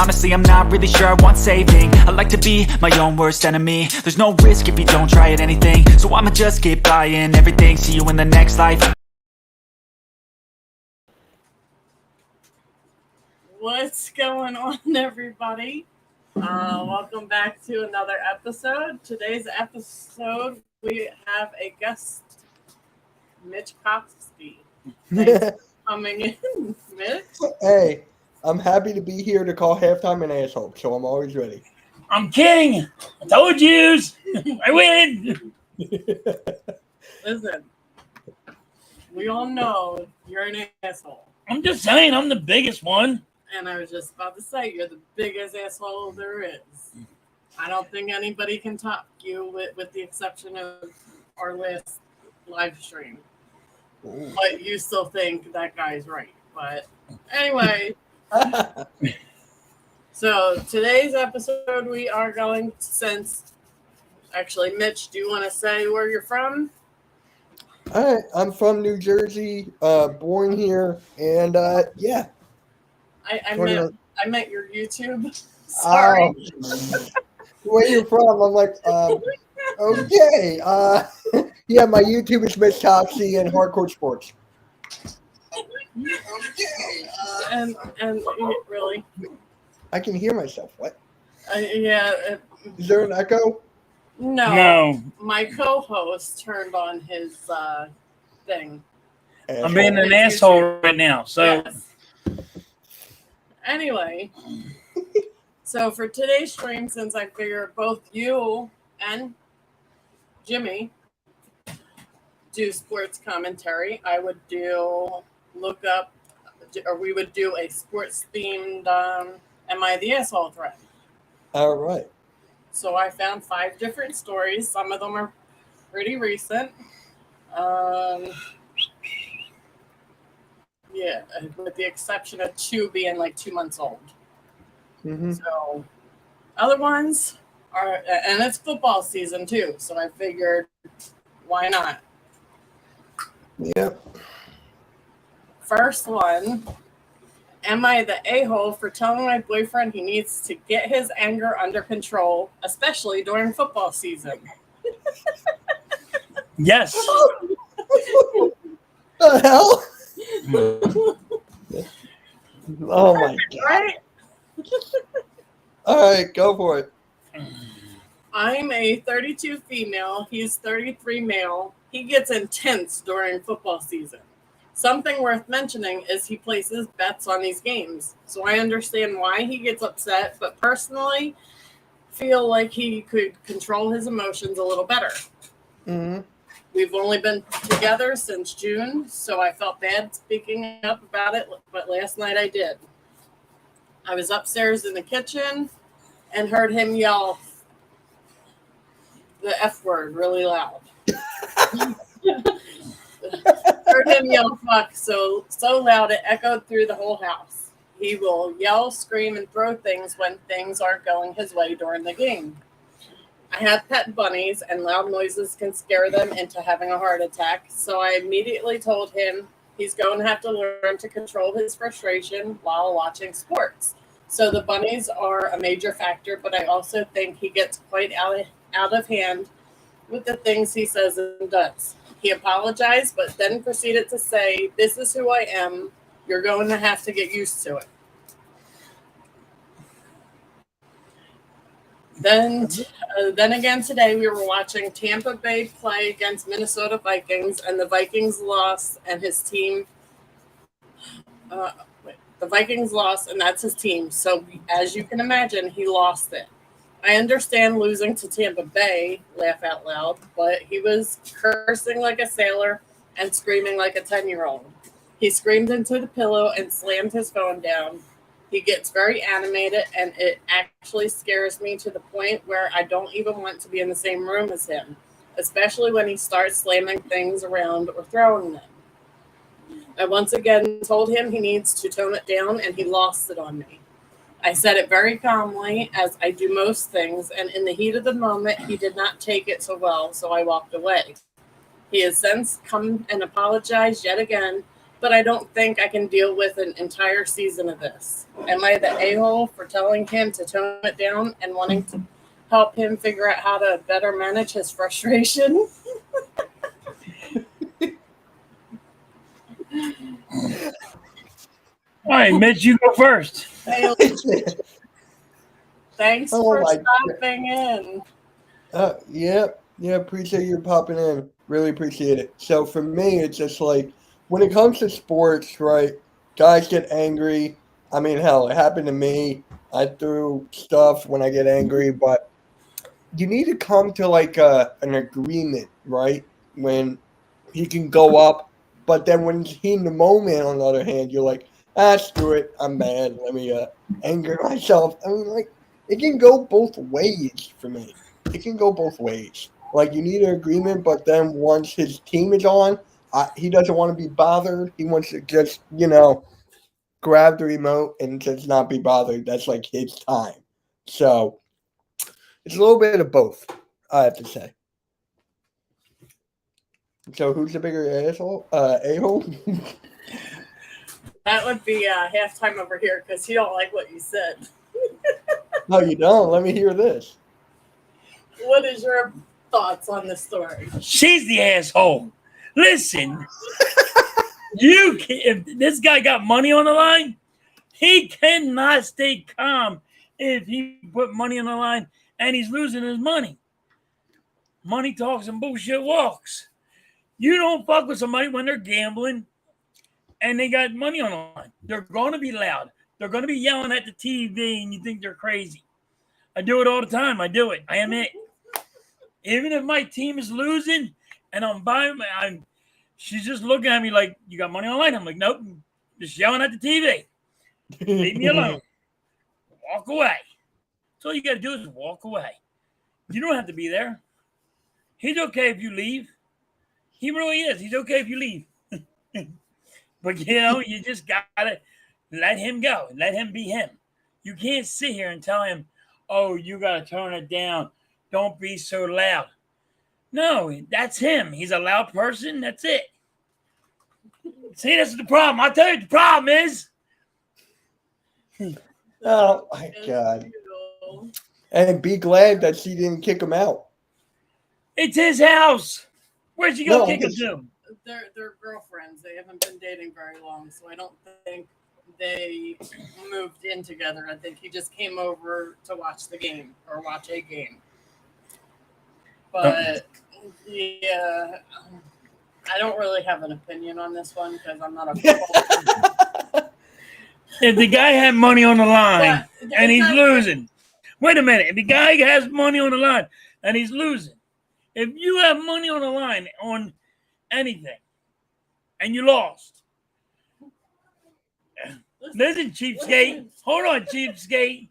honestly I'm not really sure I want saving. I like to be my own worst enemy. There's no risk if you don't try at anything, so I'ma just keep buying everything. See you in the next life. What's going on, everybody? Welcome back to another episode. Today's episode, we have a guest, Mitch Kofsky. Thanks for coming in, Mitch. Hey, I'm happy to be here to call halftime an asshole, so I'm always ready. I'm king. I told yous. I win. Listen, we all know you're an asshole. I'm just saying, I'm the biggest one. And I was just about to say, you're the biggest asshole there is. I don't think anybody can top you with the exception of our last live stream. Ooh. But you still think that guy's right. But anyway, so today's episode we are going to actually, Mitch, do you want to say where you're from? All right, I'm from New Jersey, born here, and yeah. I meant your YouTube. Sorry. Where you from? I'm like, okay. Yeah, my YouTube is Mitch Kofsky and Hardcore Sports. Okay. And really, I can hear myself. What? yeah. Is there an echo? No. My co-host turned on his thing. Asshole. I'm being an asshole right now. So Yes. Anyway, so for today's stream, since I figure both you and Jimmy do sports commentary, I would we would do a sports themed Am I the Asshole thread. All right. So I found 5 different stories. Some of them are pretty recent. Yeah, with the exception of 2 being like 2 months old. Mm-hmm. So other ones are, and it's football season too. So I figured, why not? Yep. First one, am I the a-hole for telling my boyfriend he needs to get his anger under control, especially during football season? yes. The hell? Oh my god. Right? All right, go for it. I'm a 32 female. He's 33 male. He gets intense during football season. Something worth mentioning is he places bets on these games. So I understand why he gets upset, but personally feel like he could control his emotions a little better. Mm-hmm. We've only been together since June, so I felt bad speaking up about it, but last night I did. I was upstairs in the kitchen and heard him yell the F word really loud. Heard him yell fuck so loud it echoed through the whole house. He will yell, scream, and throw things when things aren't going his way during the game. I have pet bunnies, and loud noises can scare them into having a heart attack, so I immediately told him he's going to have to learn to control his frustration while watching sports. So the bunnies are a major factor, but I also think he gets quite out of hand with the things he says and does. He apologized, but then proceeded to say, "This is who I am. You're going to have to get used to it." Then again today, we were watching Tampa Bay play against Minnesota Vikings, and the Vikings lost, and his team. The Vikings lost, and that's his team. So, as you can imagine, he lost it. I understand losing to Tampa Bay, laugh out loud, but he was cursing like a sailor and screaming like a 10-year-old. He screamed into the pillow and slammed his phone down. He gets very animated, and it actually scares me to the point where I don't even want to be in the same room as him, especially when he starts slamming things around or throwing them. I once again told him he needs to tone it down, and he lost it on me. I said it very calmly, as I do most things, and in the heat of the moment, he did not take it so well, so I walked away. He has since come and apologized yet again, but I don't think I can deal with an entire season of this. Am I the a-hole for telling him to tone it down and wanting to help him figure out how to better manage his frustration? All right, Mitch, you go first. Hey, thanks Oh for my stopping in. Yeah, appreciate you popping in. Really appreciate it. So for me, it's just like when it comes to sports, right? Guys get angry. I mean, hell, it happened to me. I threw stuff when I get angry, but you need to come to like an agreement, right? When he can go up, but then when he in the moment, on the other hand, you're like, screw it, I'm mad. Let me anger myself. I mean, like it can go both ways for me. It can go both ways. Like you need an agreement, but then once his team is on, he doesn't want to be bothered. He wants to just grab the remote and just not be bothered. That's like his time. So it's a little bit of both, I have to say. So who's the bigger asshole? A-hole? That would be halftime over here because he don't like what you said. No, you don't. Let me hear this. What is your thoughts on this story? She's the asshole. Listen, if this guy got money on the line, he cannot stay calm if he put money on the line and he's losing his money. Money talks and bullshit walks. You don't fuck with somebody when they're gambling and they got money on the line. They're going to be loud. They're going to be yelling at the TV and you think they're crazy. I do it all the time. I do it. I am it. Even if my team is losing and I'm buying, she's just looking at me like, you got money on the line? I'm like, nope. Just yelling at the TV. Leave me alone. Walk away. That's all you got to do is walk away. You don't have to be there. He's okay if you leave. He really is. He's okay if you leave. But, you just got to let him go. Let him be him. You can't sit here and tell him, oh, you got to turn it down. Don't be so loud. No, that's him. He's a loud person. That's it. See, that's the problem. I'll tell you what the problem is. Oh, my God. And be glad that she didn't kick him out. It's his house. Where's she going to kick him to? They're girlfriends. They haven't been dating very long, so I don't think they moved in together. I think he just came over to watch the game or watch a game. But, yeah, I don't really have an opinion on this one because I'm not a football. If the guy had money on the line and he's losing. Wait a minute. If the guy has money on the line and he's losing. If you have money on the line on anything and you lost. Listen, cheapskate. Hold on, cheapskate.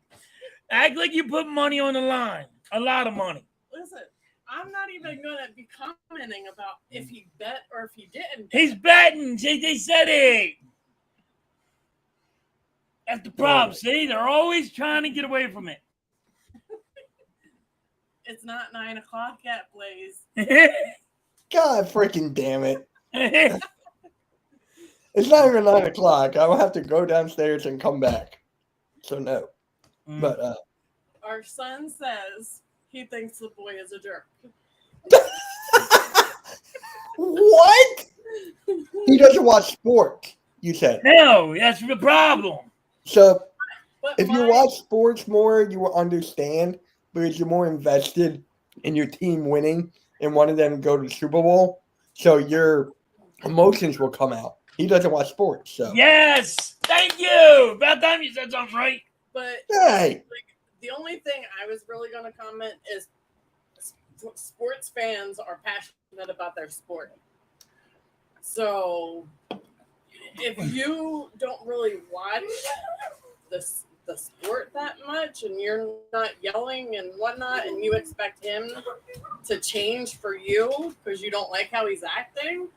Act like you put money on the line. A lot of money. Listen, I'm not even going to be commenting about if he bet or if he didn't. He's betting. They said it. That's the problem. See, they're always trying to get away from it. It's not 9 o'clock yet, Blaze. God freaking damn it. It's not even 9 o'clock. I will have to go downstairs and come back. So no. But our son says he thinks the boy is a jerk. What? He doesn't watch sports, you said. No, that's the problem. So if you watch sports more, you will understand because you're more invested in your team winning and wanting them to go to the Super Bowl. So your emotions will come out. He doesn't watch sports. So yes, thank you. About time you said something right. But hey. The only thing I was really going to comment is sports fans are passionate about their sport. So if you don't really watch the sport that much and you're not yelling and whatnot and you expect him to change for you because you don't like how he's acting,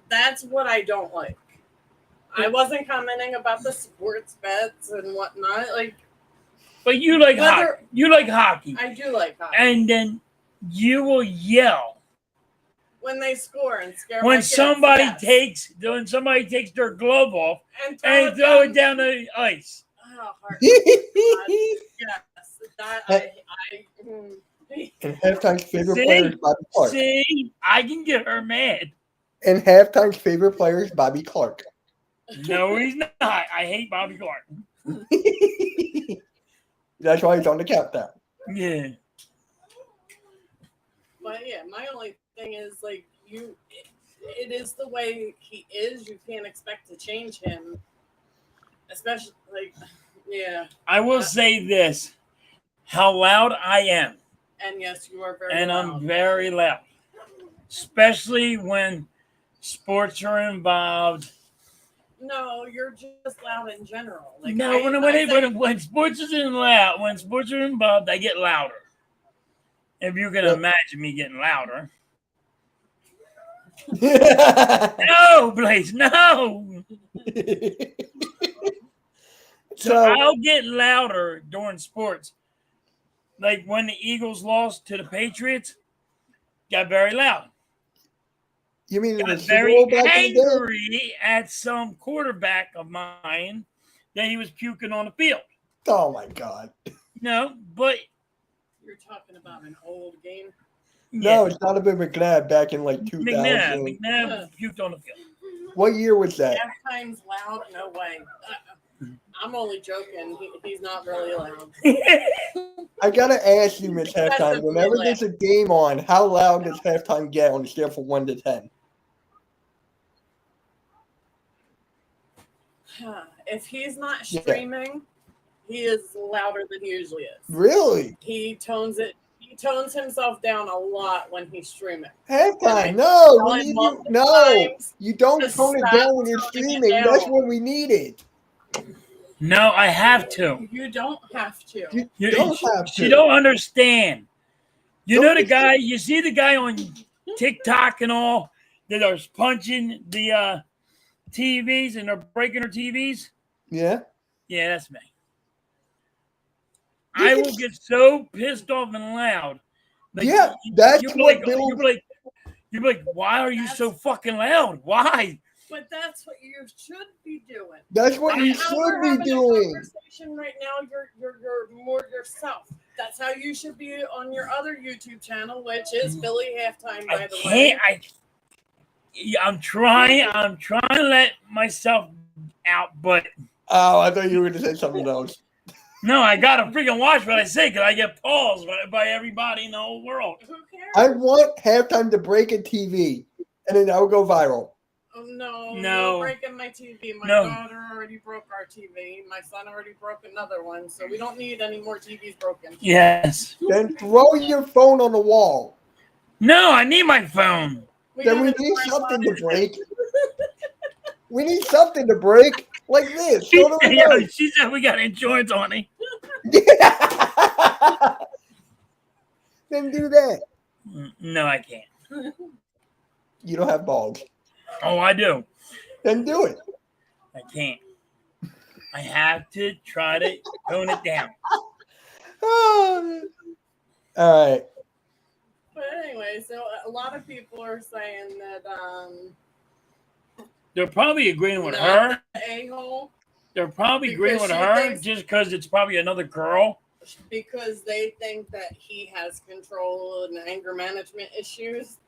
that's what I don't like. I wasn't commenting about the sports bets and whatnot. But you like hockey. You like hockey. I do like hockey. And then you will yell when they score and scare my When kids, somebody yes. takes their glove off and and throw it down the ice. Oh, heart. Yes, that And halftime's favorite See? player is Bobby Clark. See, I can get her mad. And halftime's favorite player is Bobby Clark. No, he's not. I hate Bobby Clark. That's why he's on the countdown. Yeah. But yeah, my only thing is like it is the way he is. You can't expect to change him, especially like yeah. I will say this: how loud I am, And yes, you are very and loud. I'm very loud, especially when sports are involved. No, you're just loud in general. Like No, when sports is when sports are involved, I get louder. If you can imagine me getting louder. No, Blaze, no. So I'll get louder during sports. Like when the Eagles lost to the Patriots, got very loud. You mean in the Got Super very Bowl back in the day? angry at some quarterback of mine that he was puking on the field. Oh my God. No, but you're talking about an old game. No, it's not a bit McNabb back in like 2000. McNabb puked on the field. What year was that? Halftime's loud? No way. I'm only joking. He's not really loud. I gotta ask you, Miss Halftime. Whenever there's a game on, how loud does halftime get on a scale from 1 to 10? If he's not streaming, he is louder than he usually is. Really? He tones himself down a lot when he's streaming. Halftime, no, you don't tone it down when you're streaming. That's what we needed. No, I have to. You don't have to. You don't have to. You don't understand. You know the guy, you see the guy on TikTok and all that are punching the TVs and they're breaking their TVs? Yeah. Yeah, that's me. I will get so pissed off and loud. Like, yeah, that's what You're like, why are you so fucking loud? Why? But that's what you should be doing. That's what you should be doing. Conversation right now, you're more yourself. That's how you should be on your other YouTube channel, which is Philly Halftime. By the way, I'm trying to let myself out, but I thought you were going to say something else. No, I gotta freaking watch what I say because I get paused by everybody in the whole world. Who cares? I want halftime to break a TV, and then that will go viral. Oh, no, no, breaking my TV. My daughter already broke our TV. My son already broke another one, so we don't need any more TVs broken. Yes. Then throw your phone on the wall. No, I need my phone. Then we need something to break. We need something to break. Like this. She said we got insurance on it. Then do that. No, I can't. You don't have balls. Oh, I do. Then do it. I can't. I have to try to tone it down. All right. But anyway, so a lot of people are saying that they're probably agreeing with her. A-hole. They're probably agreeing with her just because it's probably another girl. Because they think that he has control and anger management issues.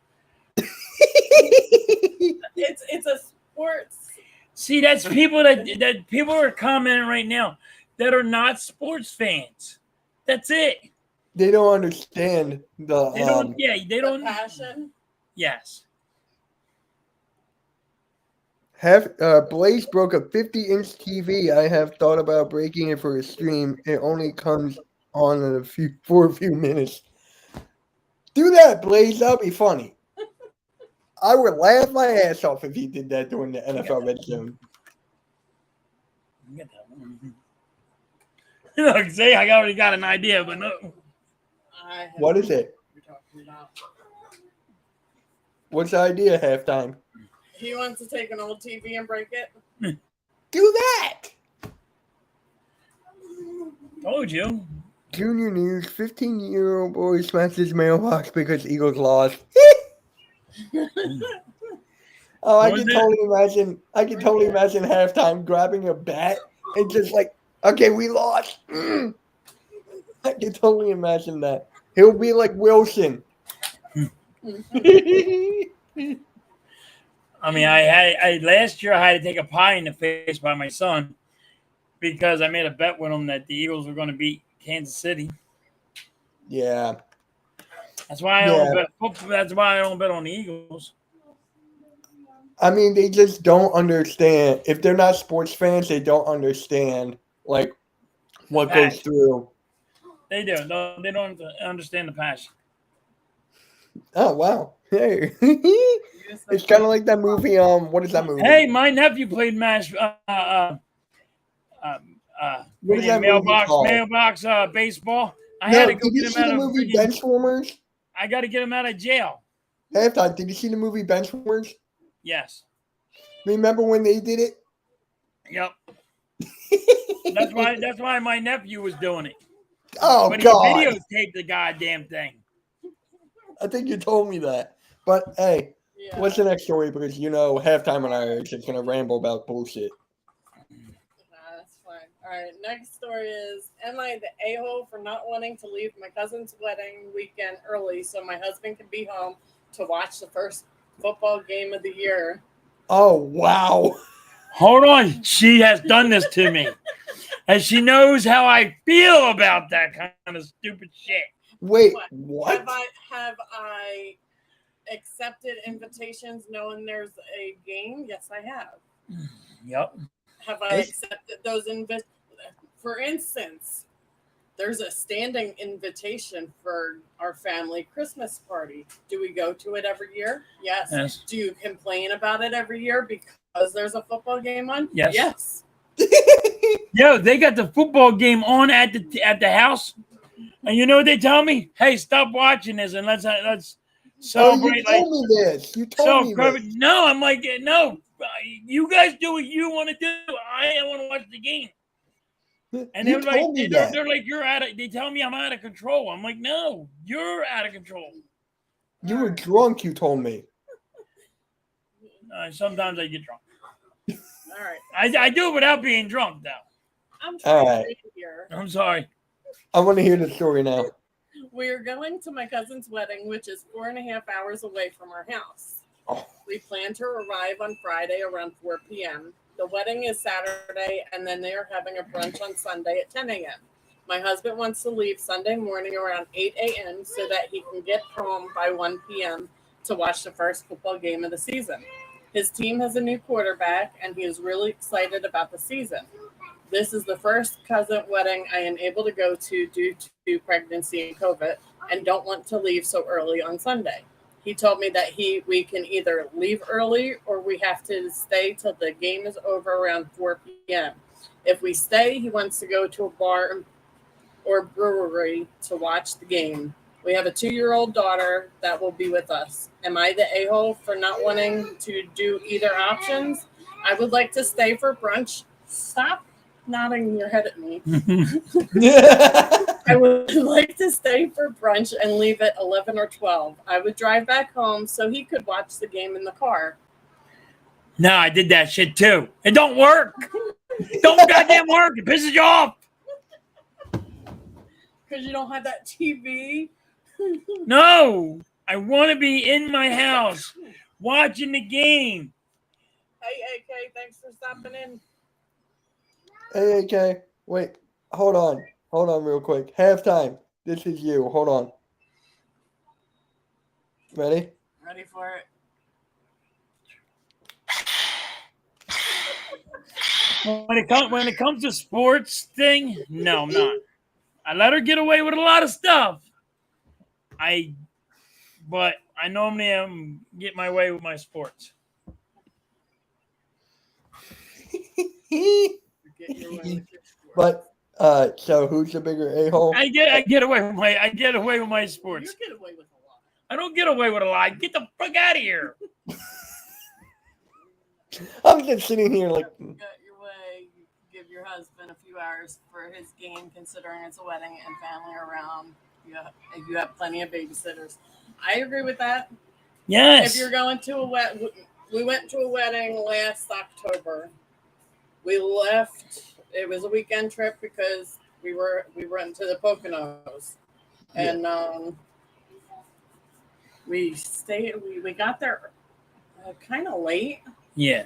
It's a sports. See, that's people that people are commenting right now that are not sports fans. That's it. They don't understand the. They don't. Passion. Yes. Blaze broke a 50-inch TV. I have thought about breaking it for a stream. It only comes on for a few minutes. Do that, Blaze. That'll be funny. I would laugh my ass off if he did that during the NFL Red Zone. Look, see, I already got an idea, but no. What is it? What's the idea, halftime? He wants to take an old TV and break it. Do that. Told you. Junior news: 15-year-old boy smashed his mailbox because Eagles lost. Oh, I Was can it? totally imagine. I can totally imagine halftime grabbing a bat and just like, okay, we lost. I can totally imagine that. He'll be like Wilson. I mean, I last year I had to take a pie in the face by my son because I made a bet with him that the Eagles were going to beat Kansas City. Yeah. That's why I don't bet. That's why I don't bet on the Eagles. I mean, they just don't understand. If they're not sports fans, they don't understand like what goes through. They do. No, they don't understand the passion. Oh wow! Hey, it's kind of like that movie. What is that movie? Hey, my nephew played What is that movie called? mailbox baseball. I No, had to go did you get him see out the of movie freaking. Benchwarmers? I got to get him out of jail. Halftime. Did you see the movie Benchwarmers? Yes. Remember when they did it? Yep. That's why my nephew was doing it. Oh But he God! videotaped the goddamn thing. I think you told me that. But hey, Yeah. what's the next story? Because halftime and I are just gonna ramble about bullshit. That's fine. All right. Next story is: am I the a-hole for not wanting to leave my cousin's wedding weekend early so my husband can be home to watch the first football game of the year? Oh wow! Hold on. She has done this to me. And she knows how I feel about that kind of stupid shit. Wait, what? Have I accepted invitations knowing there's a game? Yes, I have. Yep. Have I accepted those invitations? For instance, there's a standing invitation for our family Christmas party. Do we go to it every year? Yes. Do you complain about it every year because there's a football game on? Yes. Yo, they got the football game on at the house, and you know what they tell me? Hey, stop watching this and let's celebrate. Oh, you told me this. You told me this. No, I'm like, no, you guys do what you want to do. I want to watch the game. And they're like, they tell me I'm out of control. I'm like, no, you're out of control. You were drunk, you told me. Sometimes I get drunk. All right. I do it without being drunk, though. I'm trying to hear. I'm sorry. I want to hear the story now. We're going to my cousin's wedding, which is 4.5 hours away from our house. Oh. We plan to arrive on Friday around 4 p.m. The wedding is Saturday, and then they are having a brunch on Sunday at 10 a.m. My husband wants to leave Sunday morning around 8 a.m. so that he can get home by 1 p.m. to watch the first football game of the season. His team has a new quarterback, and he is really excited about the season. This is the first cousin wedding I am able to go to due to pregnancy and COVID, and don't want to leave so early on Sunday. He told me that we can either leave early or we have to stay till the game is over around 4 p.m. If we stay, he wants to go to a bar or brewery to watch the game. We have a 2-year-old daughter that will be with us. Am I the a-hole for not wanting to do either options? I would like to stay for brunch. Stop nodding your head at me. I would like to stay for brunch and leave at 11 or 12. I would drive back home so he could watch the game in the car. No, I did that shit too. It don't work. Don't goddamn work. It pisses you off. Because you don't have that TV? No, I want to be in my house watching the game. Hey, AK, thanks for stopping in. Hey, AK, wait, hold on real quick. Halftime, this is you. Hold on. Ready? Ready for it. When it comes to sports thing, no, I'm not. I let her get away with a lot of stuff. But I normally get my way with my sports. But so who's the bigger a-hole? I get away with my sports. You get away with a lot. I don't get away with a lot. Get the fuck out of here. I'm just sitting here like. You got your way. You give your husband a few hours for his game, considering it's a wedding and family around. You have plenty of babysitters. I agree with that. Yes. If you're going to we went to a wedding last October. We left. It was a weekend trip because we went to the Poconos, and we stayed. We got there kind of late. Yeah.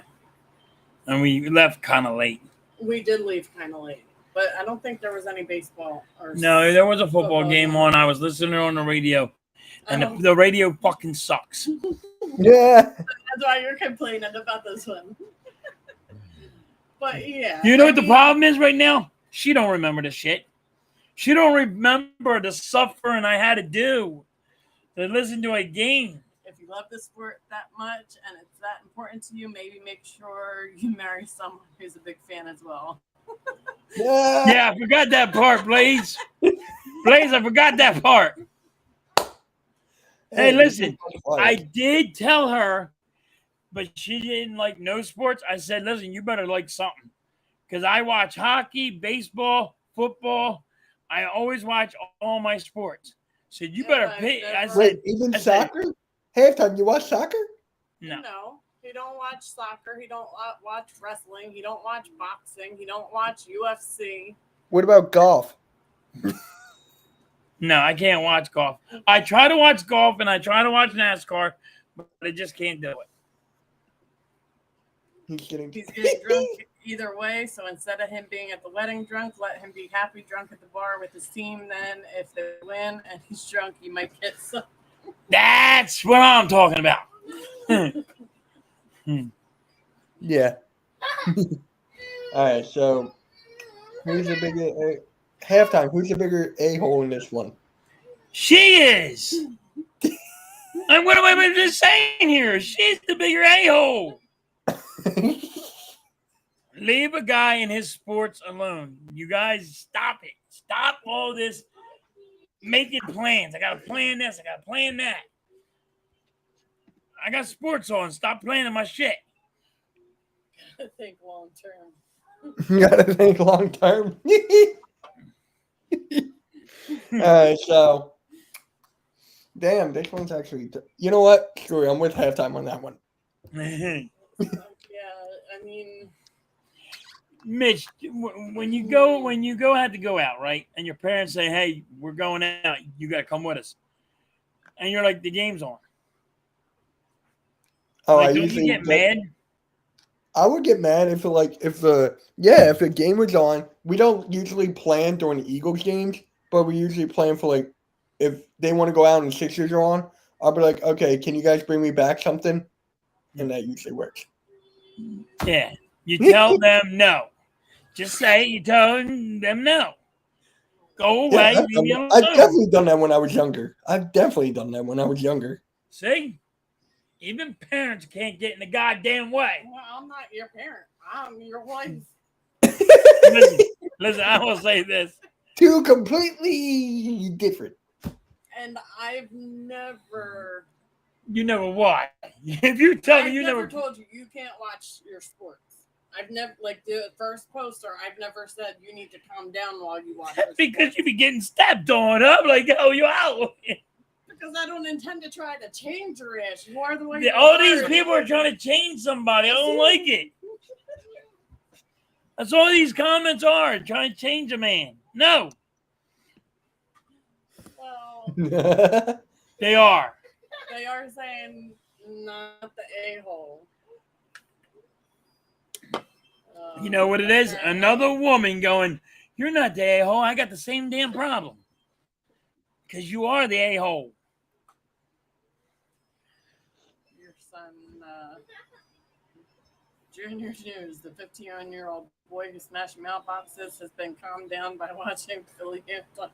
And we left kind of late. We did leave kind of late, but I don't think there was any baseball. No, there was a football game on. I was listening on the radio, and the radio fucking sucks. Yeah. That's why you're complaining about this one. But yeah. You know what the problem is right now? She don't remember the shit. She don't remember the suffering I had to do to listen to a game. If you love the sport that much and it's that important to you, maybe make sure you marry someone who's a big fan as well. Yeah, I forgot that part, Blaze. Blaze, I forgot that part. Hey, listen, I did tell her, but she didn't like no sports. I said, listen, you better like something. Because I watch hockey, baseball, football. I always watch all my sports. So you better pick. I said, wait, even soccer? Halftime, you watch soccer? No. He don't watch soccer. He don't watch wrestling. He don't watch boxing. He don't watch UFC. What about golf? No, I can't watch golf. I try to watch golf and I try to watch NASCAR, but I just can't do it. He's getting drunk either way. So instead of him being at the wedding drunk, let him be happy drunk at the bar with his team. Then if they win and he's drunk, you might get some. That's what I'm talking about. Yeah. All right, so who's the bigger halftime? Who's the bigger a-hole in this one? She is. And what am I just saying here? She's the bigger a-hole. Leave a guy in his sports alone. You guys stop it. Stop all this making plans. I got to plan this. I got to plan that. I got sports on. Stop playing in my shit. Gotta think long term. You gotta think long term. All right, so damn, this one's actually. You know what? Screw it. I'm with halftime on that one. Yeah, I mean, Mitch, when you go have to go out, right? And your parents say, "Hey, we're going out. You got to come with us," and you're like, "The game's on." Oh, like, I don't usually you get mad? I would get mad if the game was on. We don't usually plan during the Eagles games, but we usually plan for like if they want to go out and Sixers are on. I'll be like, okay, can you guys bring me back something? And that usually works. Yeah, you tell them no. Just say you tell them no. Go away. Yeah, I've definitely done that when I was younger. See? Even parents can't get in the goddamn way. Well, I'm not your parent. I'm your wife. Listen, I will say this. Two completely different. And I've never... You never what? If you tell me you never told you can't watch your sports. I've never, like the first poster, I've never said you need to calm down while you watch your because sports. you be getting stepped on up like, oh, you out. Because I don't intend to try to change your ass. You are the way. All these people are trying to change somebody. I don't like it. That's all these comments are, trying to change a man. No. Well, they are. They are saying not the a-hole. You know what it is? Another woman going, you're not the a-hole. I got the same damn problem. Because you are the a-hole. Your son, Junior News, the 15-year-old boy who smashed mailboxes has been calmed down by watching Philly Hampton.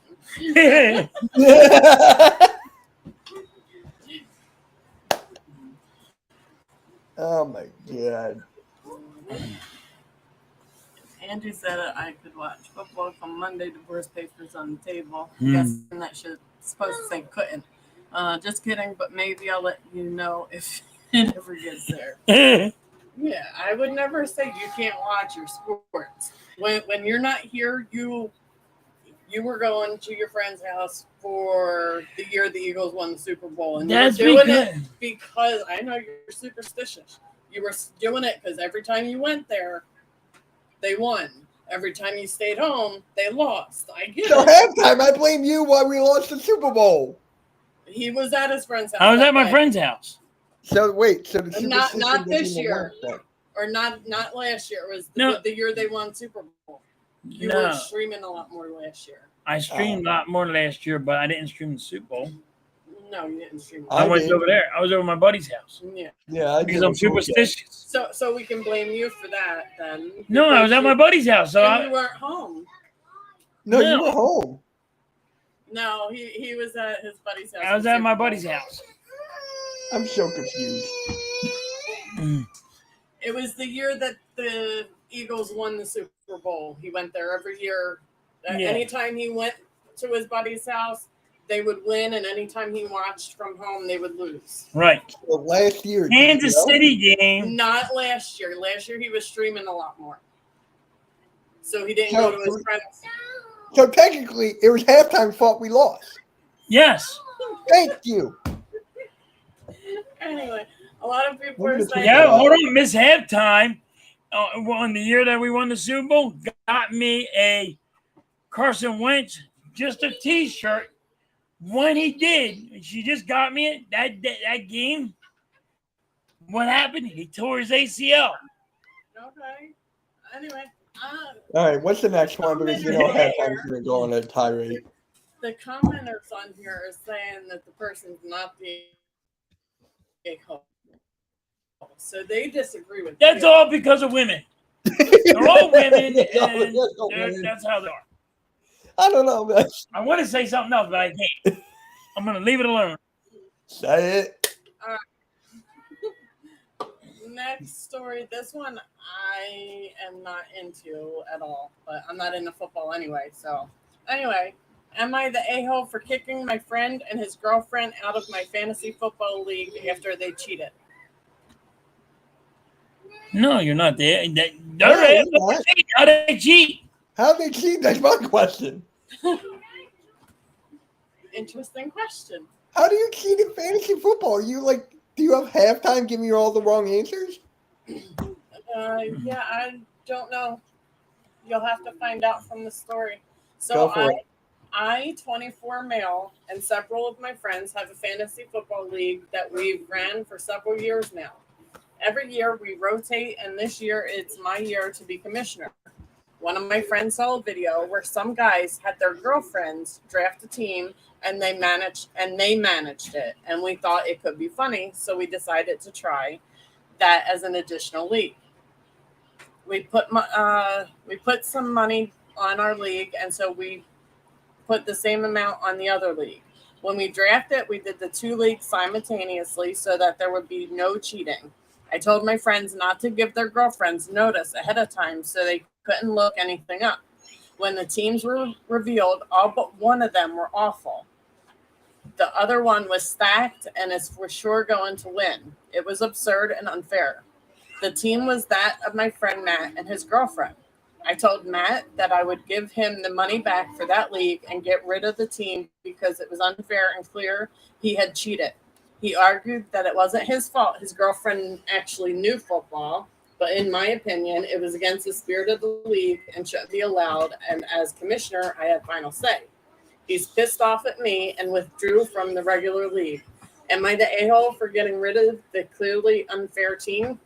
Oh my god. Andy said I could watch football from Monday. Divorce papers on the table. Guessing that should supposed to say couldn't. Just kidding, but maybe I'll let you know if it ever gets there. Yeah, I would never say you can't watch your sports. When you're not here, You were going to your friend's house for the year the Eagles won the Super Bowl, and That's you were doing because- it because I know you're superstitious. You were doing it because every time you went there, they won. Every time you stayed home, they lost. I get So it. halftime, I blame you why we lost the Super Bowl. He was at his friend's house. I was that at my day. friend's house. So wait, so the Not superstition this doesn't year. work then. Or not last year. It was No. the year they won Super Bowl. You No. were streaming a lot more last year. I streamed a lot more last year, but I didn't stream the Super Bowl. No, you didn't stream. I went did. over there. I was over at my buddy's house Yeah. Yeah, I because did I'm a full game. superstitious. So we can blame you for that then. No, I was at my buddy's house. So And you I, weren't home. No, you No. were home. No, he was at his buddy's house. I was for at my Super Bowl. buddy's house. I'm so confused. It was the year that the Eagles won the Super Bowl. He went there every year. Yeah. Anytime he went to his buddy's house, they would win, and anytime he watched from home, they would lose. Right. Well, last year, Kansas you know? City game. Not last year. Last year he was streaming a lot more. So he didn't So- go to his friends. So technically, it was halftime fault we lost. Yes. Thank you. Anyway, a lot of people We're are gonna saying, Yeah, hold on. Miss Halftime on the year that we won the Super Bowl got me a Carson Wentz just a T-shirt. When he did, she just got me it. That game. What happened? He tore his ACL. okay. Anyway, All right, what's the next one? Because you know halftime's going to go on a tirade. the commenters on here are saying that the person's not the a-hole. So they disagree with That's you. all because of women. They're all women, and that's how they are. I don't know, man. I want to say something else, but I can't. I'm going to leave it alone. Say it. Next story. This one I am not into at all, but I'm not into football anyway. So, anyway, am I the a-hole for kicking my friend and his girlfriend out of my fantasy football league after they cheated? No, you're not there. you're not. How they cheat? How they cheat? That's my question. Interesting question. How do you cheat in fantasy football? Are you like, do you have halftime giving you all the wrong answers? Yeah, I don't know. You'll have to find out from the story. So Go for it. I, 24 male, and several of my friends have a fantasy football league that we've ran for several years now. Every year we rotate, and this year it's my year to be commissioner. One of my friends saw a video where some guys had their girlfriends draft a team and they managed it. And we thought it could be funny, so we decided to try that as an additional league. We put some money on our league, and so we put the same amount on the other league. When we drafted, we did the two leagues simultaneously so that there would be no cheating. I told my friends not to give their girlfriends notice ahead of time so they couldn't look anything up. When the teams were revealed, all but one of them were awful. The other one was stacked and is for sure going to win. It was absurd and unfair. The team was that of my friend Matt and his girlfriend. I told Matt that I would give him the money back for that league and get rid of the team because it was unfair and clear he had cheated. He argued that it wasn't his fault. His girlfriend actually knew football, but in my opinion, it was against the spirit of the league and shouldn't be allowed. And as commissioner, I had final say. He's pissed off at me and withdrew from the regular league. Am I the a-hole for getting rid of the clearly unfair team?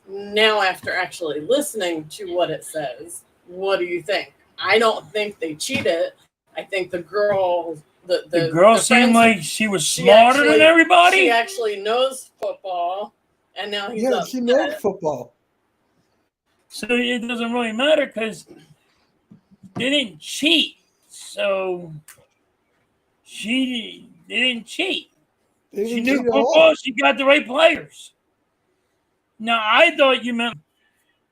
Now, after actually listening to what it says, what do you think? I don't think they cheated. I think the girl... The girl seemed like she was smarter than everybody. She actually knows football, and now he's Yeah, she knows upset. football. So it doesn't really matter because they didn't cheat. So they didn't cheat. They She didn't knew cheat at all. football. She got the right players. Now, I thought you meant,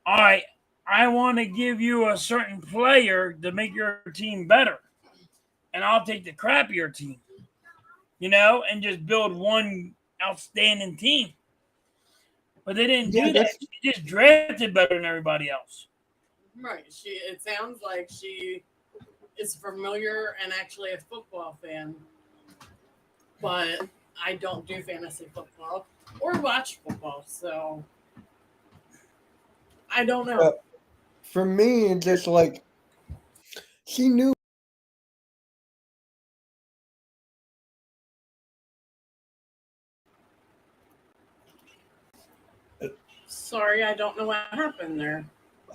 all right, I want to give you a certain player to make your team better. And I'll take the crappier team, and just build one outstanding team. But they didn't do that. She just drafted better than everybody else. Right. It sounds like she is familiar and actually a football fan, but I don't do fantasy football or watch football, so I don't know. For me, it's just like she knew. Sorry, I don't know what happened there.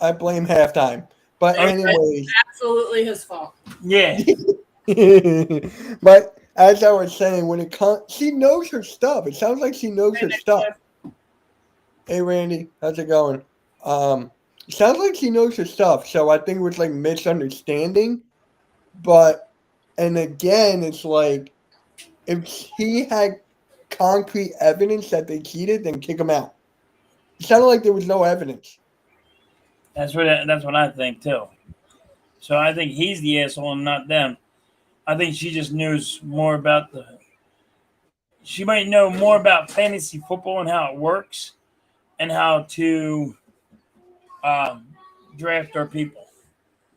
I blame halftime. But anyways, Absolutely his fault. Yeah. but as I was saying, when it comes, she knows her stuff. It sounds like she knows her stuff. Hey, Randy, how's it going? It sounds like she knows her stuff. So I think it was like misunderstanding. But and again, it's like if he had concrete evidence that they cheated, then kick him out. It sounded like there was no evidence. That's what I think too. So I think he's the asshole and not them. I think she just knows more about she might know more about fantasy football and how it works and how to draft our people.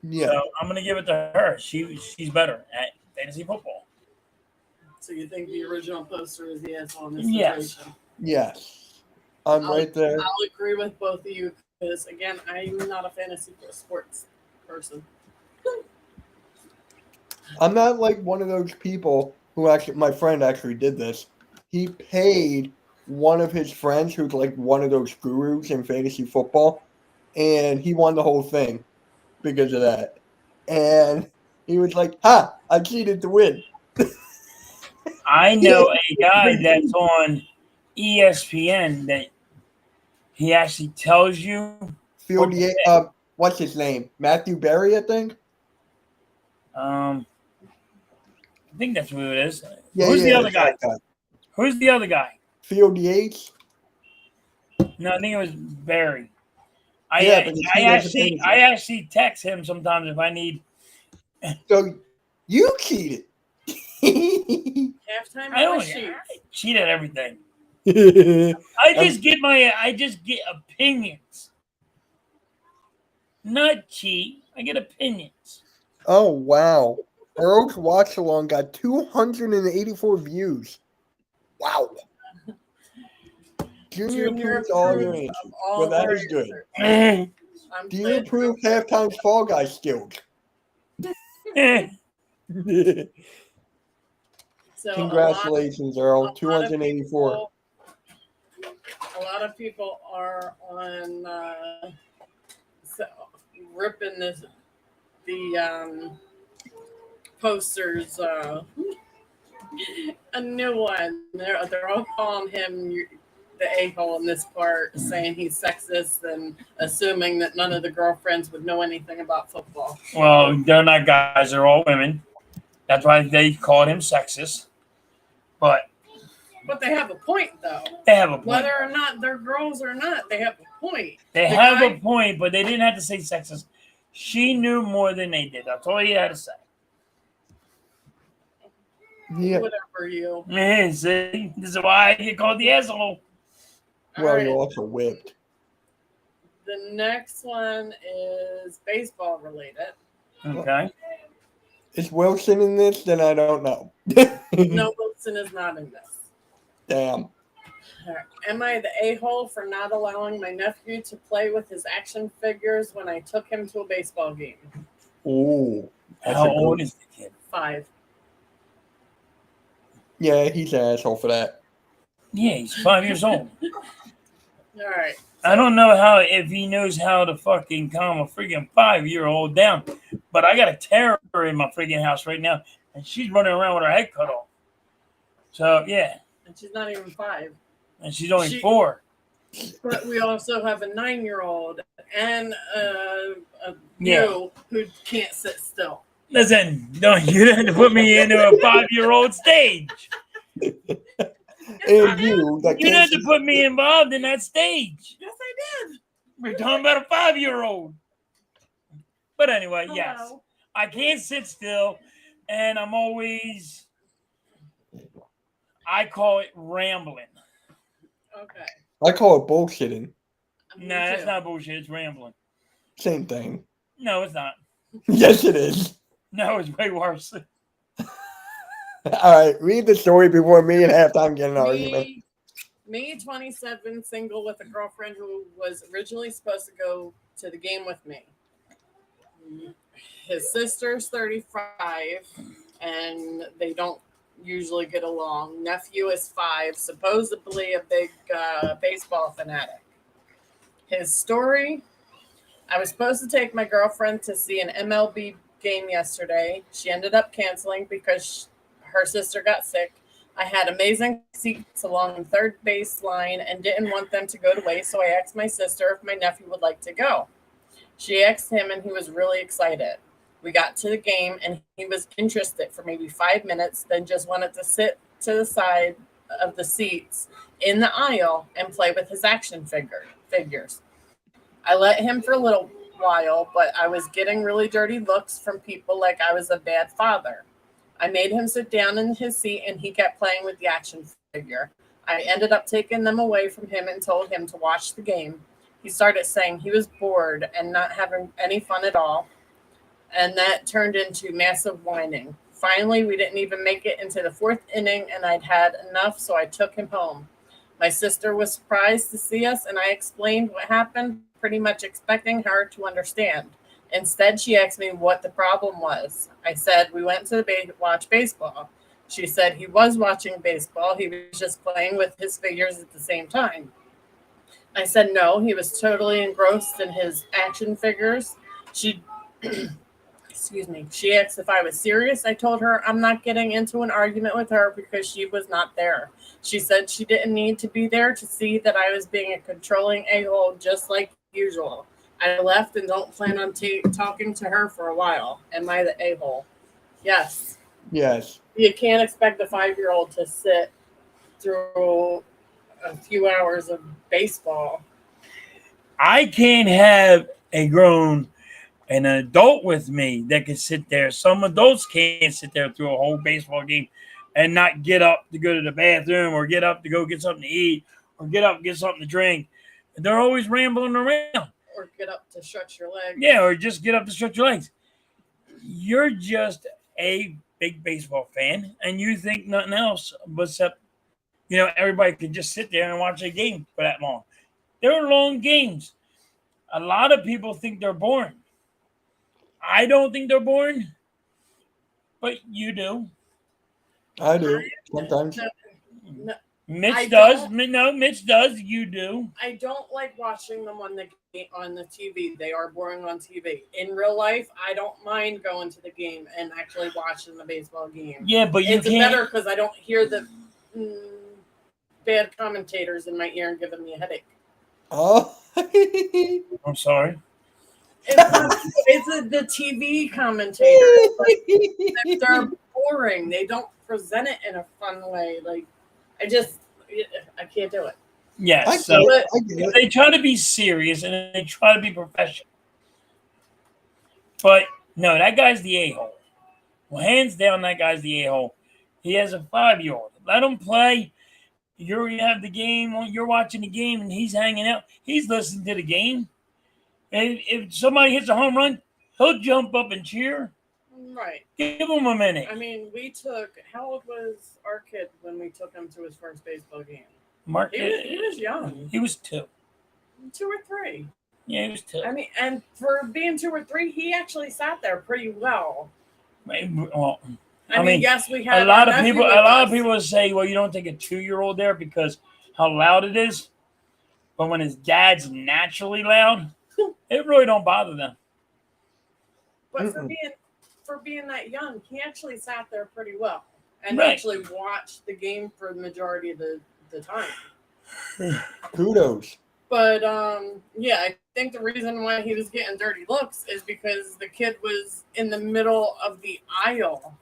Yeah. So I'm gonna give it to her. She's better at fantasy football. So you think the original poster is the asshole in this Yes. situation? Yes. I'm right there. I'll agree with both of you because, again, I'm not a fantasy sports person. I'm not like one of those people who actually, my friend actually did this. He paid one of his friends who's like one of those gurus in fantasy football, and he won the whole thing because of that. And he was like, "Ha! I cheated to win." I know a guy that's on ESPN that he actually tells you. Field, what's his name? Matthew Berry, I think. I think that's who it is. Yeah, Who's the other guy? guy? Who's the other guy? Field Yates. No, I think it was Barry. I actually text him sometimes if I need. So you cheated. Halftime. I cheat at everything. I just get opinions. Not cheat. I get opinions. Oh wow. Earl's watch along got 284 views. Wow. Junior approves all your answers. Well, that is good. Do you approve halftime Fall Guy skills? So congratulations, Earl. 284. A lot of people are on ripping the posters. A new one. They're all calling him the a-hole in this part, saying he's sexist and assuming that none of the girlfriends would know anything about football. Well, they're not guys; they're all women. That's why they called him sexist. But they have a point, though. They have a point. Whether or not they're girls or not, they have a point. They have a point, but they didn't have to say sexist. She knew more than they did. That's all you had to say. Yeah. Whatever you. Man, see, this is why I get called the asshole. Well, you're also whipped. The next one is baseball related. Okay. Is Wilson in this? Then I don't know. No, Wilson is not in this. Damn. Am I the a-hole for not allowing my nephew to play with his action figures when I took him to a baseball game? Ooh. How old is the kid? 5. Yeah, he's an asshole for that. Yeah, he's 5 years old. All right. I don't know if he knows how to fucking calm a freaking 5-year-old down, but I got a terror in my freaking house right now, and she's running around with her head cut off. So yeah. And she's not even 5. And she's only 4. But we also have a 9-year-old and you who can't sit still. Listen, you didn't have to put me into a 5-year-old stage. And you didn't have to put me involved in that stage. Yes, I did. We're talking about a 5-year-old. But anyway, yes, I can't sit still, and I'm always, I call it rambling. Okay. I call it bullshitting. Nah, that's not bullshit. It's rambling. Same thing. No, it's not. Yes, it is. No, it's way worse. All right, read the story before me and halftime get an argument. Me, 27, single with a girlfriend who was originally supposed to go to the game with me. His sister's 35, and they don't usually get along. Nephew is 5, supposedly a big baseball fanatic. His story: I was supposed to take my girlfriend to see an MLB game yesterday. She ended up canceling because her sister got sick. I had amazing seats along the third base line and didn't want them to go to waste, so I asked my sister if my nephew would like to go. She asked him, and he was really excited. We got to the game, and he was interested for maybe 5 minutes, then just wanted to sit to the side of the seats in the aisle and play with his action figures. I let him for a little while, but I was getting really dirty looks from people like I was a bad father. I made him sit down in his seat, and he kept playing with the action figure. I ended up taking them away from him and told him to watch the game. He started saying he was bored and not having any fun at all, and that turned into massive whining. Finally, we didn't even make it into the 4th inning, and I'd had enough, so I took him home. My sister was surprised to see us, and I explained what happened, pretty much expecting her to understand. Instead, she asked me what the problem was. I said we went to watch baseball. She said he was watching baseball. He was just playing with his figures at the same time. I said no, he was totally engrossed in his action figures. She asked if I was serious. I told her I'm not getting into an argument with her because she was not there. She said she didn't need to be there to see that I was being a controlling a-hole just like usual. I left and don't plan on talking to her for a while. Am I the a-hole? Yes. Yes. You can't expect a 5-year-old to sit through a few hours of baseball. I can't have an adult with me that can sit there. Some adults can't sit there through a whole baseball game and not get up to go to the bathroom or get up to go get something to eat or get up and get something to drink. And they're always rambling around. Or get up to stretch your legs. Yeah, or just get up to stretch your legs. You're just a big baseball fan, and you think nothing else except, everybody could just sit there and watch a game for that long. They're long games. A lot of people think they're boring. I don't think they're boring, but you do. I do sometimes. No, Mitch does. No, Mitch does. You do. I don't like watching them on the TV. They are boring on TV. In real life, I don't mind going to the game and actually watching the baseball game. Yeah, but it's better because I don't hear the bad commentators in my ear and giving me a headache. Oh, I'm sorry. It's the TV commentators. They're boring. They don't present it in a fun way. Like, I can't do it. Yeah, they try to be serious and they try to be professional. But no, that guy's the a-hole. Well, hands down, that guy's the a-hole. He has a 5-year-old. Let him play. You have the game. You're watching the game, and he's hanging out. He's listening to the game. And if somebody hits a home run, he'll jump up and cheer. Right. Give him a minute. I mean, how old was our kid when we took him to his first baseball game? Mark, he was young. He was 2. 2 or 3. Yeah, he was 2. I mean, and for being 2 or 3, he actually sat there pretty well. Well, I mean, yes, we had a lot of people say, well, you don't take a 2-year-old there because how loud it is. But when his dad's naturally loud, it really don't bother them. But for being that young, he actually sat there pretty well and actually watched the game for the majority of the time. Kudos. But I think the reason why he was getting dirty looks is because the kid was in the middle of the aisle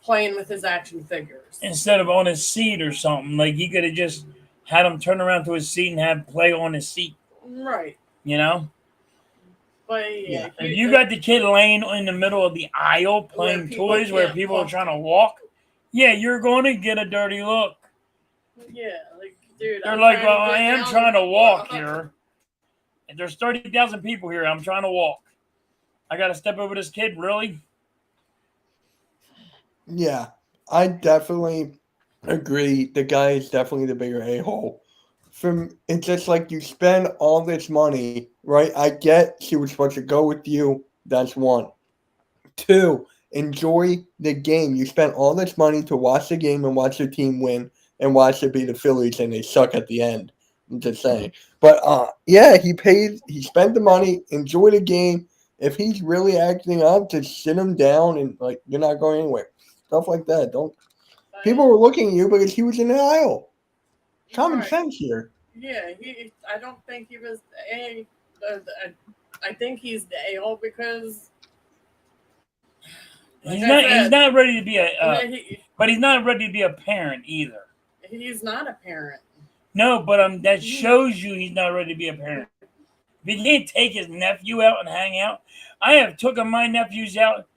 playing with his action figures instead of on his seat or something. Like, he could have just had him turn around to his seat and have play on his seat. Right. But if you got the kid laying in the middle of the aisle playing toys where people are trying to walk, you're going to get a dirty look. Yeah, like, dude. They're like, well, I am trying to walk here. There's 30,000 people here. I'm trying to walk. I got to step over this kid, really? Yeah, I definitely agree. The guy is definitely the bigger a-hole. It's just like you spend all this money, right? I get she was supposed to go with you. That's one. Two, enjoy the game. You spent all this money to watch the game and watch your team win and watch it be the Phillies and they suck at the end. I'm just saying. But yeah, he spent the money, enjoy the game. If he's really acting up, just sit him down and like you're not going anywhere. Stuff like that. Don't people were looking at you because he was in the aisle. Common sense here. Yeah, I don't think he was I think he's the a-hole because he's not ready to be but he's not ready to be a parent either. He's not a parent. No, but that shows you he's not ready to be a parent. If he can't take his nephew out and hang out, I have taken my nephews out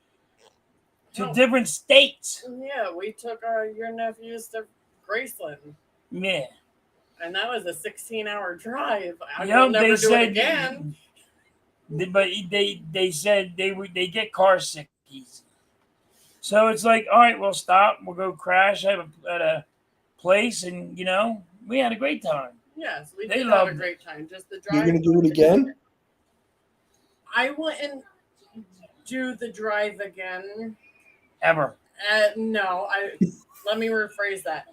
to different states. Yeah, we took your nephews to Graceland. Yeah. And that was a 16-hour drive. I'll never do it again. But they said they get car sick easy. So it's like, all right, we'll stop. We'll go crash at a place, and we had a great time. Yes, we did have a great time. Just the drive. You're gonna do it again? I wouldn't do the drive again. Ever? No. Let me rephrase that.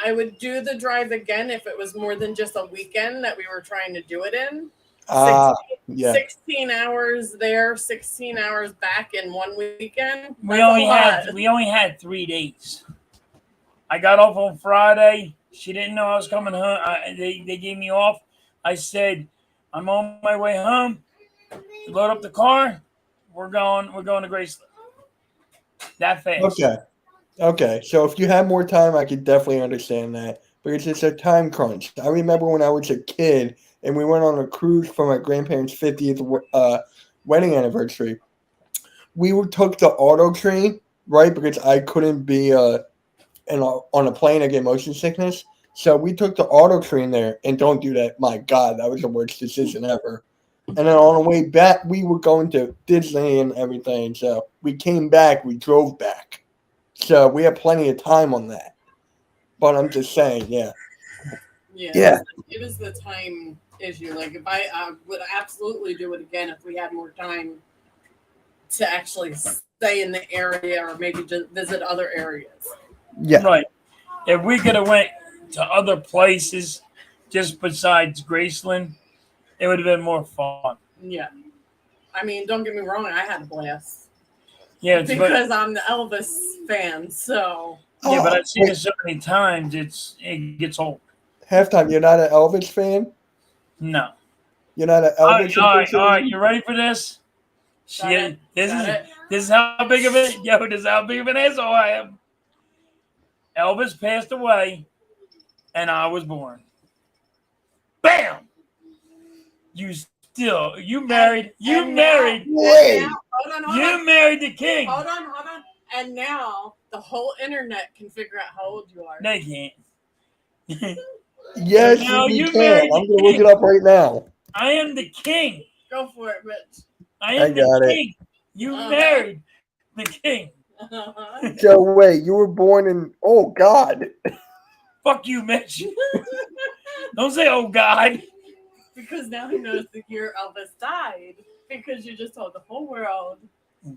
I would do the drive again if it was more than just a weekend that we were trying to do it in. 16 hours there, 16 hours back in one weekend. We only had 3 days. I got off on Friday. She didn't know I was coming home. They gave me off. I said, I'm on my way home. Load up the car. We're going to Graceland. That fast. Okay. So if you had more time, I could definitely understand that. But it's just a time crunch. I remember when I was a kid and we went on a cruise for my grandparents' 50th wedding anniversary. We took the auto train, right? Because I couldn't be on a plane. I get motion sickness. So we took the auto train there. And don't do that. My God, that was the worst decision ever. And then on the way back, we were going to Disney and everything. So we came back. We drove back. So we had plenty of time on that. But I'm just saying, yeah. It was the time issue. Like, if I would absolutely do it again if we had more time to actually stay in the area or maybe just visit other areas. Yeah. Right. If we could have went to other places just besides Graceland, it would have been more fun. Yeah. I mean, don't get me wrong. I had a blast. Yeah. Because I'm the Elvis fan, so. Yeah, but I've seen it so many times, it gets old. Halftime, you're not an Elvis fan? No. You're not an Elvis fan? All right, you ready for this? This is how big of it. This is how big of an asshole I am. Elvis passed away, and I was born. Bam! You married. You married. Wait. Hold on. You married the king. Hold on. And now the whole internet can figure out how old you are. They can't. Yes, you can. I'm going to look it up right now. I am the king. Go for it, Mitch. I am the king. You married the king. So wait, you were born in, oh God. Fuck you, Mitch. Don't say, oh God. Because now he knows the year Elvis died. Because you just told the whole world.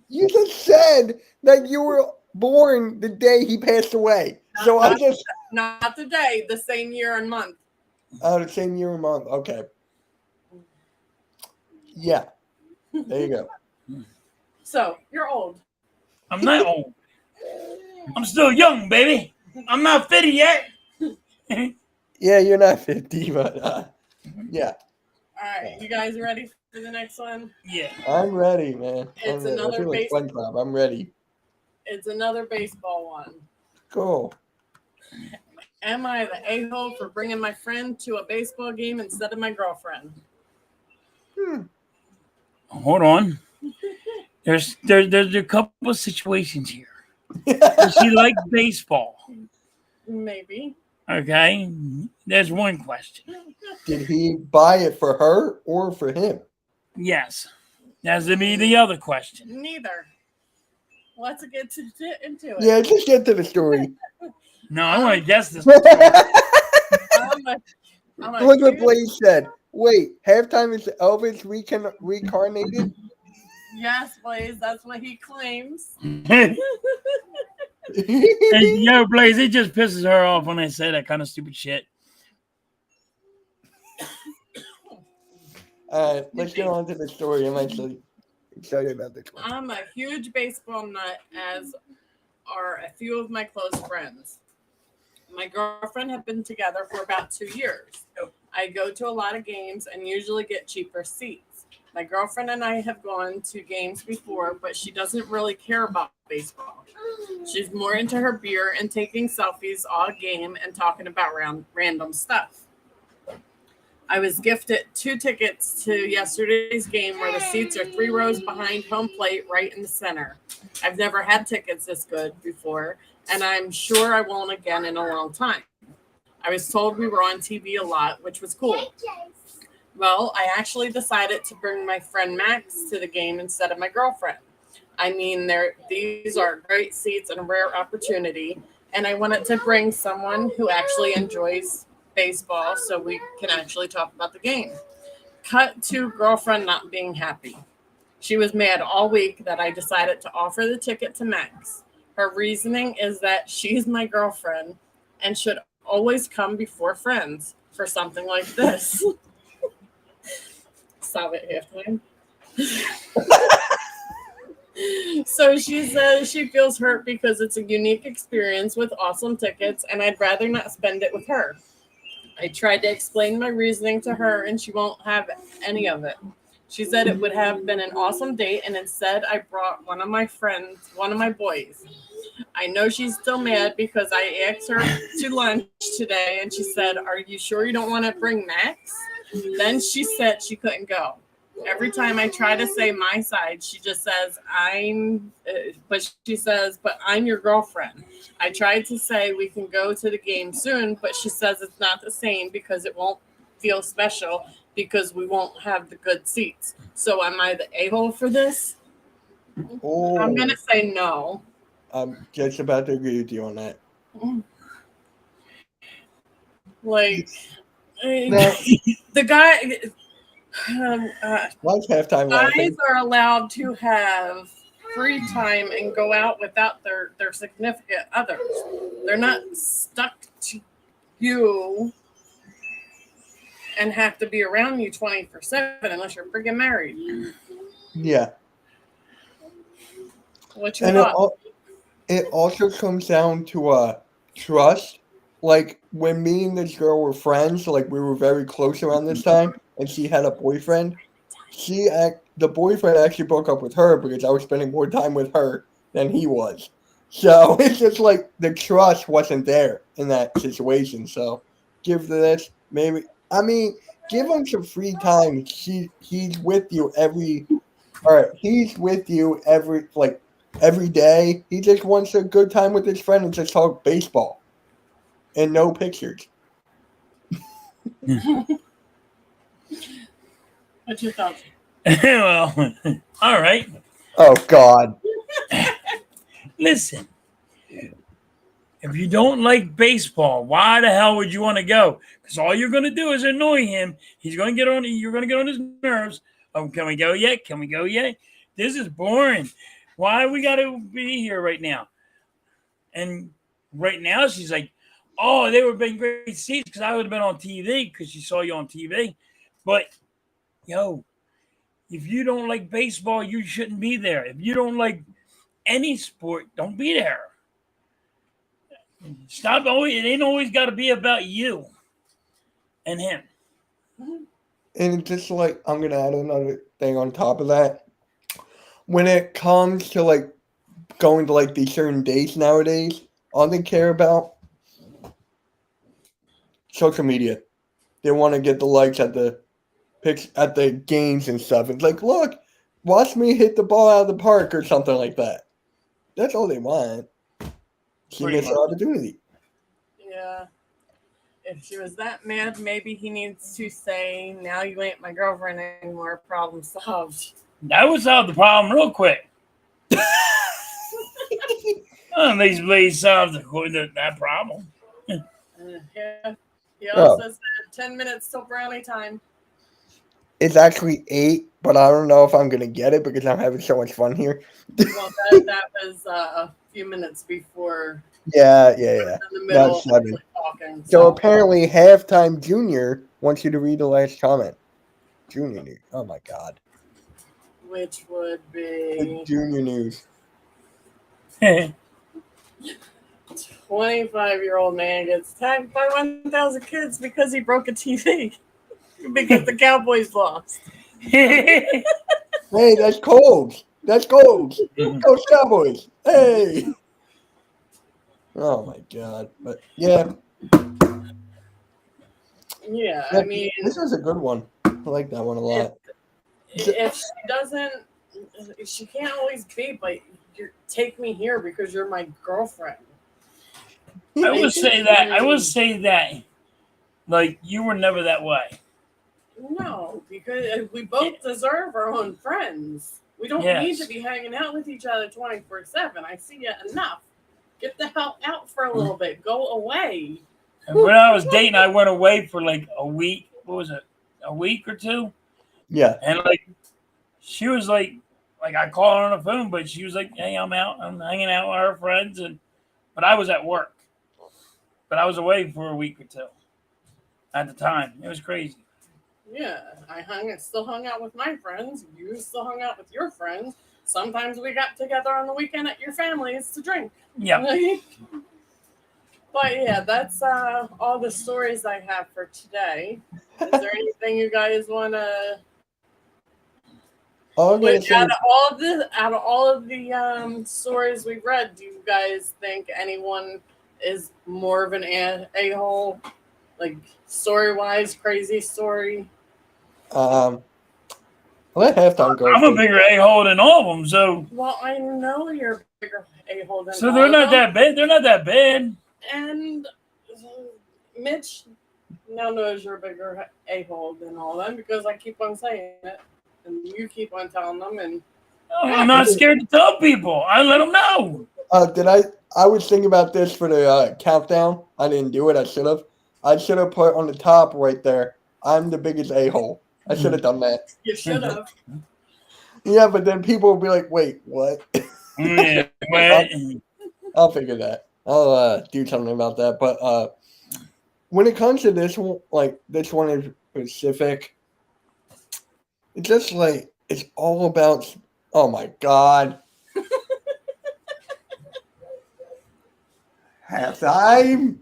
You just said that you were born the day he passed away. Not the day, the same year and month. Oh, the same year and month. Okay. Yeah. There you go. So, you're old. I'm not old. I'm still young, baby. I'm not 50 yet. Yeah, you're not 50, but yeah. All right, you guys ready for the next one? Yeah. I'm ready, man. It's another baseball. I'm ready. It's another baseball one. Cool. Am I the a-hole for bringing my friend to a baseball game instead of my girlfriend? Hold on. There's a couple of situations here. Does she like baseball? Maybe. Okay, there's one question. Did he buy it for her or for him? Yes, that's to be the other question. Neither. Let's get into it. Yeah, just get to the story. No, I want to guess this. Look I'm a what huge, Blaze said. Wait, halftime is Elvis reincarnated? yes, Blaze. That's what he claims. And, yo, Blaze, it just pisses her off when I say that kind of stupid shit. All right, let's get on to the story. I'm actually excited about this one. I'm a huge baseball nut, as are a few of my close friends. My girlfriend have been together for about 2 years. I go to a lot of games and usually get cheaper seats. My girlfriend and I have gone to games before, but she doesn't really care about baseball. She's more into her beer and taking selfies all game and talking about random stuff. I was gifted 2 tickets to yesterday's game where the seats are 3 rows behind home plate right in the center. I've never had tickets this good before, and I'm sure I won't again in a long time. I was told we were on TV a lot, which was cool. Well, I actually decided to bring my friend Max to the game instead of my girlfriend. I mean, these are great seats and a rare opportunity, and I wanted to bring someone who actually enjoys baseball so we can actually talk about the game. Cut to girlfriend not being happy. She was mad all week that I decided to offer the ticket to Max. Her reasoning is that she's my girlfriend and should always come before friends for something like this. Stop it, halftime. So she says she feels hurt because it's a unique experience with awesome tickets and I'd rather not spend it with her. I tried to explain my reasoning to her and she won't have any of it. She said it would have been an awesome date and instead I brought one of my boys. I know she's still mad because I asked her to lunch today and she said, "Are you sure you don't want to bring Max?" Then she said she couldn't go. Every time I try to say my side, she just says, but I'm your girlfriend. I tried to say we can go to the game soon, but she says it's not the same because it won't feel special because we won't have the good seats. So am I the a-hole for this? Oh, I'm going to say no. I'm just about to agree with you on that. Like, Now, the guy... Like halftime guys laughing. are allowed to have free time and go out without their significant others. They're not stuck to you and have to be around you 24/7 unless you're freaking married. Yeah. What you And thought? it also comes down to trust. Like when me and this girl were friends, like we were very close around this time, and she had a boyfriend. The boyfriend actually broke up with her because I was spending more time with her than he was. So it's just like the trust wasn't there in that situation. So give this maybe. I mean, give him some free time. He's with you every. All right, he's with you every day. He just wants a good time with his friend and just talk baseball, and no pictures. What you thought? Well, all right. Oh God. Listen, if you don't like baseball, why the hell would you want to go? Because all you're going to do is annoy him. You're going to get on his nerves. Oh, can we go yet? Can we go yet? This is boring. Why we got to be here right now? And right now she's like, oh, they would have been great seats because I would have been on TV because she saw you on TV. But, yo, if you don't like baseball, you shouldn't be there. If you don't like any sport, don't be there. Stop. It ain't always got to be about you and him. And it's just like I'm gonna add another thing on top of that. When it comes to like going to like these certain dates nowadays, all they care about social media. They want to get the likes at the games and stuff. It's like, look, watch me hit the ball out of the park or something like that. That's all they want. She missed an opportunity. Yeah. if she was that mad, maybe he needs to say, "Now you ain't my girlfriend anymore." Problem solved. That would solve the problem real quick. These ladies solve that problem. Yeah. He also said 10 minutes till brownie time. It's actually 8, but I don't know if I'm gonna get it because I'm having so much fun here. Well, that was a few minutes before. Yeah. In the middle That's of 7. talking. So apparently, Halftime Junior wants you to read the last comment. Junior News. Oh my God. Which would The be Junior News. 25-year-old man gets tagged by 1,000 kids because he broke a TV because the Cowboys lost. Hey, that's cold. That's gold. Go Cowboys. Hey. Oh my God. But yeah. Yeah, I mean, this was a good one. I like that one a lot. if she doesn't, she can't always be, but take me here because you're my girlfriend. I will say that. Like, you were never that way. No, because we both deserve our own friends. We don't need to be hanging out with each other 24/7. I see you enough. Get the hell out for a little bit. Go away. And when I was dating, I went away for like a week. What was it? A week or 2? Yeah. And like, she was like I called her on the phone, but she was like, "Hey, I'm out. I'm hanging out with her friends," but I was at work. But I was away for a week or 2 at the time. It was crazy. Yeah, I still hung out with my friends. You still hung out with your friends. Sometimes we got together on the weekend at your family's to drink. Yeah. But yeah, that's all the stories I have for today. Is there anything you guys want to? Out of all of the stories we've read, do you guys think anyone is more of an a-hole, like story-wise, crazy story? Let Halftime go. I'm a bigger a-hole than all of them, so. Well, I know you're a bigger a-hole than so all they're of not them. that bad. They're not that bad. And Mitch now knows you're a bigger a-hole than all of them because I keep on saying it, and you keep on telling them. And I'm not scared to tell people. I let them know. I was thinking about this for the countdown. I didn't do it. I should have. I should have put on the top right there. I'm the biggest a-hole. I should have done that. You should have. Yeah, but then people will be like, "Wait, what?" Yeah, I'll figure that. I'll do something about that. But when it comes to this one, like this one in specific, it's just like it's all about. Oh my God! Halftime.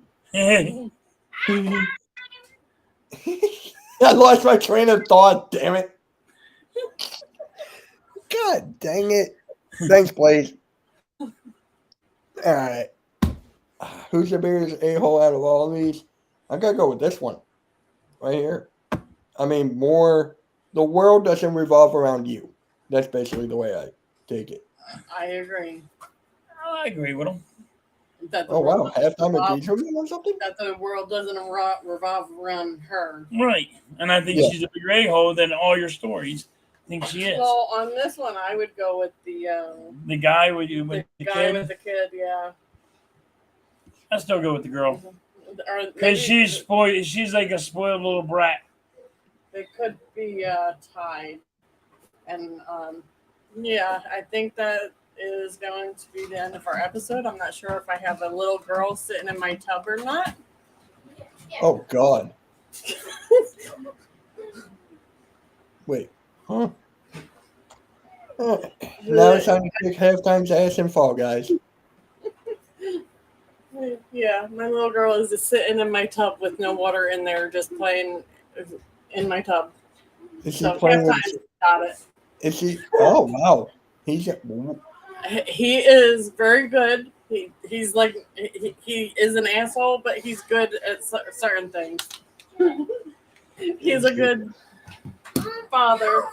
I lost my train of thought. Damn it! God dang it! Thanks, Blaze. All right. Who's the biggest a-hole out of all of these? I gotta go with this one. Right here. I mean, the world doesn't revolve around you. That's basically the way I take it. I agree. I agree with him. Oh, wow. Halftime agrees with me on something? That the world doesn't revolve around her. Right. And I think she's a bigger a-hole than all your stories. I think she is. Well, on this one, I would go with the guy with the guy kid. with the kid, yeah. I still go with the girl. Because Because she's spoiled. She's like a spoiled little brat. They could be tied. And yeah, I think that is going to be the end of our episode. I'm not sure if I have a little girl sitting in my tub or not. Oh, God. Wait. Huh? Now it's time to kick Halftime's ass and Fall Guys. Yeah, my little girl is just sitting in my tub with no water in there, just playing in my tub. Is she playing with... Got it. Is she... Oh, wow. He is very good. He's like he is an asshole, but he's good at certain things. He's a good father,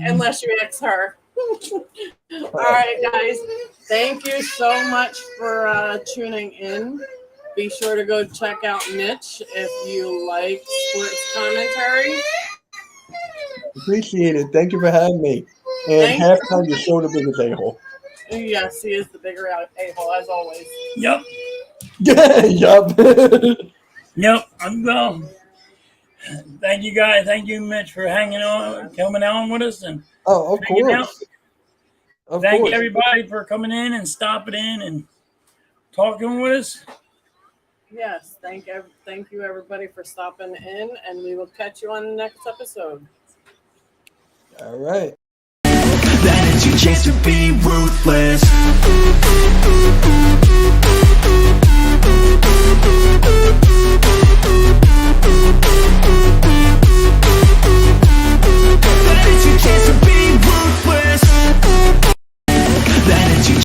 unless you ex her. All right, guys. Thank you so much for tuning in. Be sure to go check out Mitch if you like sports commentary. Appreciate it. Thank you for having me. And Thank you. halftime, you're still the biggest a-hole. Yes, he is the bigger a-hole, as always. Yep. Yup. Yep. I'm going. Thank you, guys. Thank you, Mitch, for hanging on, coming on with us, and Oh, of hanging out. course. Of Thank course. you, everybody, for coming in and stopping in and talking with us. Yes, thank you, everybody, for stopping in, and we will catch you on the next episode. All right. Then it's your chance to be ruthless.